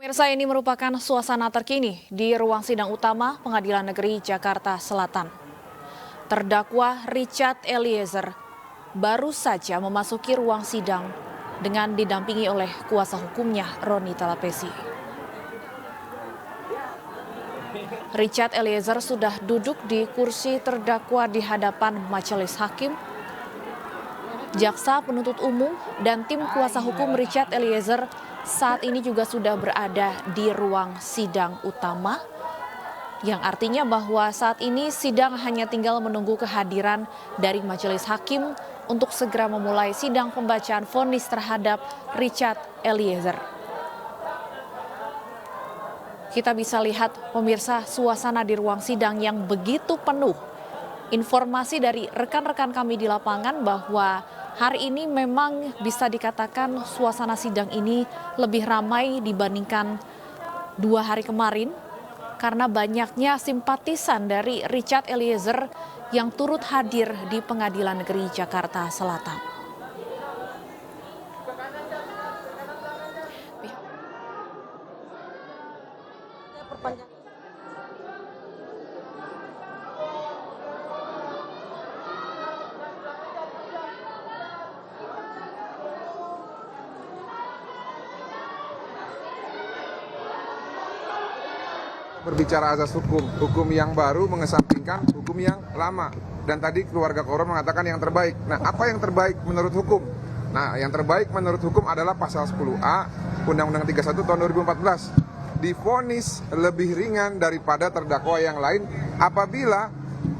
Pemirsa, ini merupakan suasana terkini di ruang sidang utama Pengadilan Negeri Jakarta Selatan. Terdakwa Richard Eliezer baru saja memasuki ruang sidang dengan didampingi oleh kuasa hukumnya Roni Talapesi. Richard Eliezer sudah duduk di kursi terdakwa di hadapan majelis hakim. Jaksa penuntut umum dan tim kuasa hukum Richard Eliezer saat ini juga sudah berada di ruang sidang utama, yang artinya bahwa saat ini sidang hanya tinggal menunggu kehadiran dari majelis hakim untuk segera memulai sidang pembacaan vonis terhadap Richard Eliezer. Kita bisa lihat, pemirsa, suasana di ruang sidang yang begitu penuh. Informasi dari rekan-rekan kami di lapangan bahwa hari ini memang bisa dikatakan suasana sidang ini lebih ramai dibandingkan 2 hari kemarin karena banyaknya simpatisan dari Richard Eliezer yang turut hadir di Pengadilan Negeri Jakarta Selatan. Berbicara azas hukum yang baru mengesampingkan hukum yang lama. Dan tadi keluarga korban mengatakan yang terbaik. Nah, apa yang terbaik menurut hukum? Nah, yang terbaik menurut hukum adalah pasal 10A Undang-Undang 31 tahun 2014. Divonis lebih ringan daripada terdakwa yang lain apabila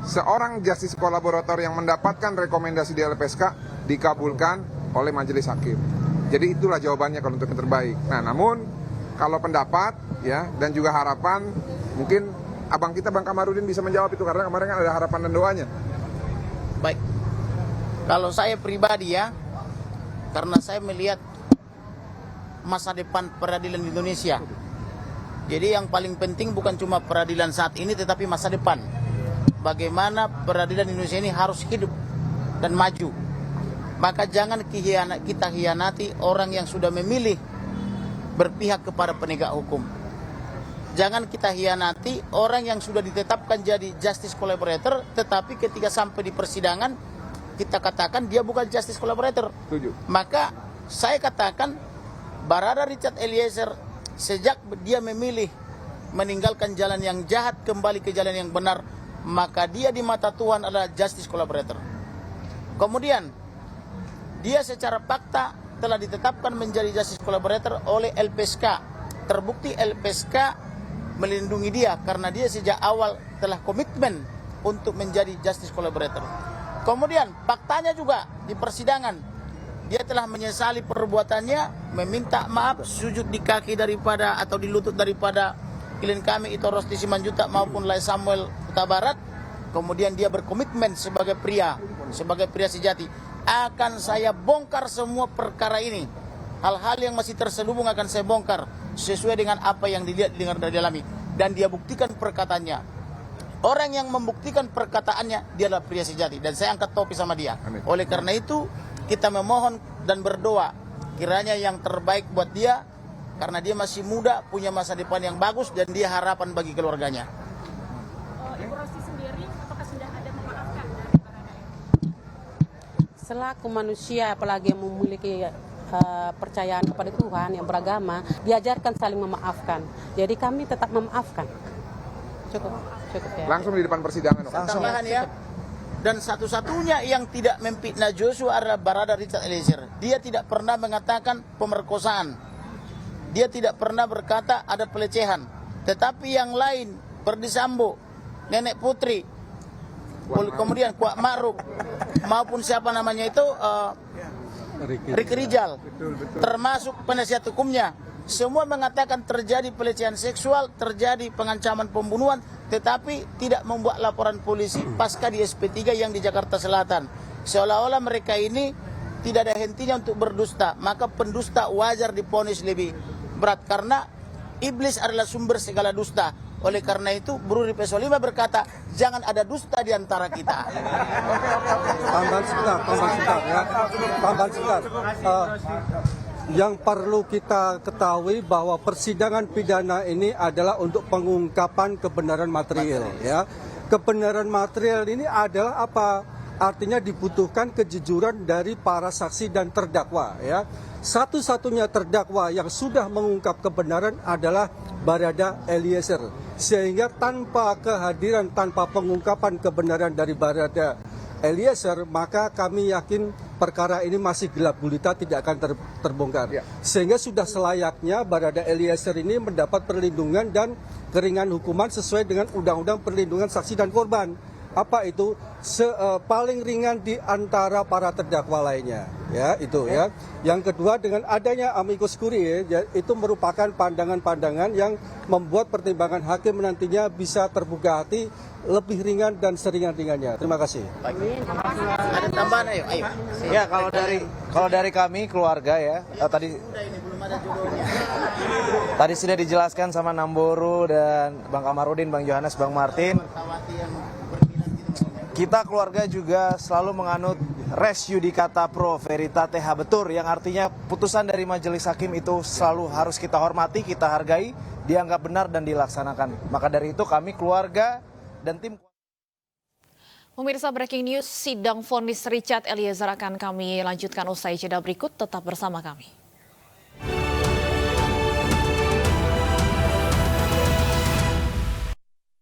seorang justice kolaborator yang mendapatkan rekomendasi di LPSK dikabulkan oleh majelis hakim. Jadi itulah jawabannya kalau untuk yang terbaik. Nah, namun kalau pendapat ya dan juga harapan, mungkin abang kita Bang Kamarudin bisa menjawab itu karena kemarin kan ada harapan dan doanya. Baik, kalau saya pribadi ya, karena saya melihat masa depan peradilan di Indonesia. Jadi yang paling penting bukan cuma peradilan saat ini tetapi masa depan. Bagaimana peradilan Indonesia ini harus hidup dan maju. Maka jangan kita hianati orang yang sudah memilih berpihak kepada penegak hukum. Jangan kita hianati orang yang sudah ditetapkan jadi justice collaborator, tetapi ketika sampai di persidangan kita katakan dia bukan justice collaborator. Setuju. Maka saya katakan Barada Richard Eliezer sejak dia memilih meninggalkan jalan yang jahat kembali ke jalan yang benar, maka dia di mata Tuhan adalah justice collaborator. Kemudian dia secara fakta telah ditetapkan menjadi justice collaborator oleh LPSK. Terbukti LPSK melindungi dia karena dia sejak awal telah komitmen untuk menjadi justice collaborator. Kemudian faktanya juga di persidangan dia telah menyesali perbuatannya, meminta maaf, sujud di kaki daripada atau di lutut daripada klien kami itu Rosti Simanjuntak maupun Lai Samuel Huta Barat. Kemudian dia berkomitmen sebagai pria sejati. Akan saya bongkar semua perkara ini. Hal-hal yang masih terselubung akan saya bongkar sesuai dengan apa yang dilihat, dengar, dan dialami. Dan dia buktikan perkataannya. Orang yang membuktikan perkataannya dia adalah pria sejati. Dan saya angkat topi sama dia. Amin. Oleh karena itu kita memohon dan berdoa kiranya yang terbaik buat dia, karena dia masih muda, punya masa depan yang bagus dan dia harapan bagi keluarganya. Ibu Rosti sendiri apakah sudah ada memaafkan dari Barada? Selaku manusia, apalagi yang memiliki percayaan kepada Tuhan yang beragama, diajarkan saling memaafkan. Jadi kami tetap memaafkan. Cukup ya. Langsung di depan persidangan. Tambahan ya. Dan satu-satunya yang tidak memfitnah Joshua adalah Barada Richard Eliezer. Dia tidak pernah mengatakan pemerkosaan. Dia tidak pernah berkata ada pelecehan. Tetapi yang lain, Verdi Sambo, Nenek Putri, kemudian Kuat Ma'ruf, maupun siapa namanya itu, Ricky Rijal, termasuk penasihat hukumnya, semua mengatakan terjadi pelecehan seksual, terjadi pengancaman pembunuhan, tetapi tidak membuat laporan polisi pasca di SP3 yang di Jakarta Selatan. Seolah-olah mereka ini tidak ada hentinya untuk berdusta, maka pendusta wajar divonis lebih berat karena iblis adalah sumber segala dusta. Oleh karena itu, Bruri P5 berkata, jangan ada dusta di antara kita. Tambahan sebentar ya. yang perlu kita ketahui bahwa persidangan pidana ini adalah untuk pengungkapan kebenaran material. Ya, kebenaran material ini adalah apa? Artinya dibutuhkan kejujuran dari para saksi dan terdakwa. Ya, satu-satunya terdakwa yang sudah mengungkap kebenaran adalah Barada Eliezer. Sehingga tanpa kehadiran, tanpa pengungkapan kebenaran dari Barada Eliezer, maka kami yakin perkara ini masih gelap gulita, tidak akan terbongkar. Sehingga sudah selayaknya Barada Eliezer ini mendapat perlindungan dan keringan hukuman sesuai dengan Undang-Undang Perlindungan Saksi dan Korban. Apa itu? Paling ringan di antara para terdakwa lainnya. Ya, itu ya. Yang kedua, dengan adanya amicus curiae, ya, itu merupakan pandangan-pandangan yang membuat pertimbangan hakim nantinya bisa terbuka hati, lebih ringan dan seringan-ringannya. Terima kasih. Ada tambahan, ayo. Ya, kalau dari kami keluarga ya, tadi sudah dijelaskan sama Namboru dan Bang Kamarudin, Bang Yohanes, Bang Martin. Kita keluarga juga selalu menganut res judicata pro veritate habetur, yang artinya putusan dari majelis hakim itu selalu harus kita hormati, kita hargai, dianggap benar dan dilaksanakan. Maka dari itu kami keluarga dan tim. Pemirsa, breaking news, sidang vonis Richard Eliezer akan kami lanjutkan usai jeda berikut, tetap bersama kami.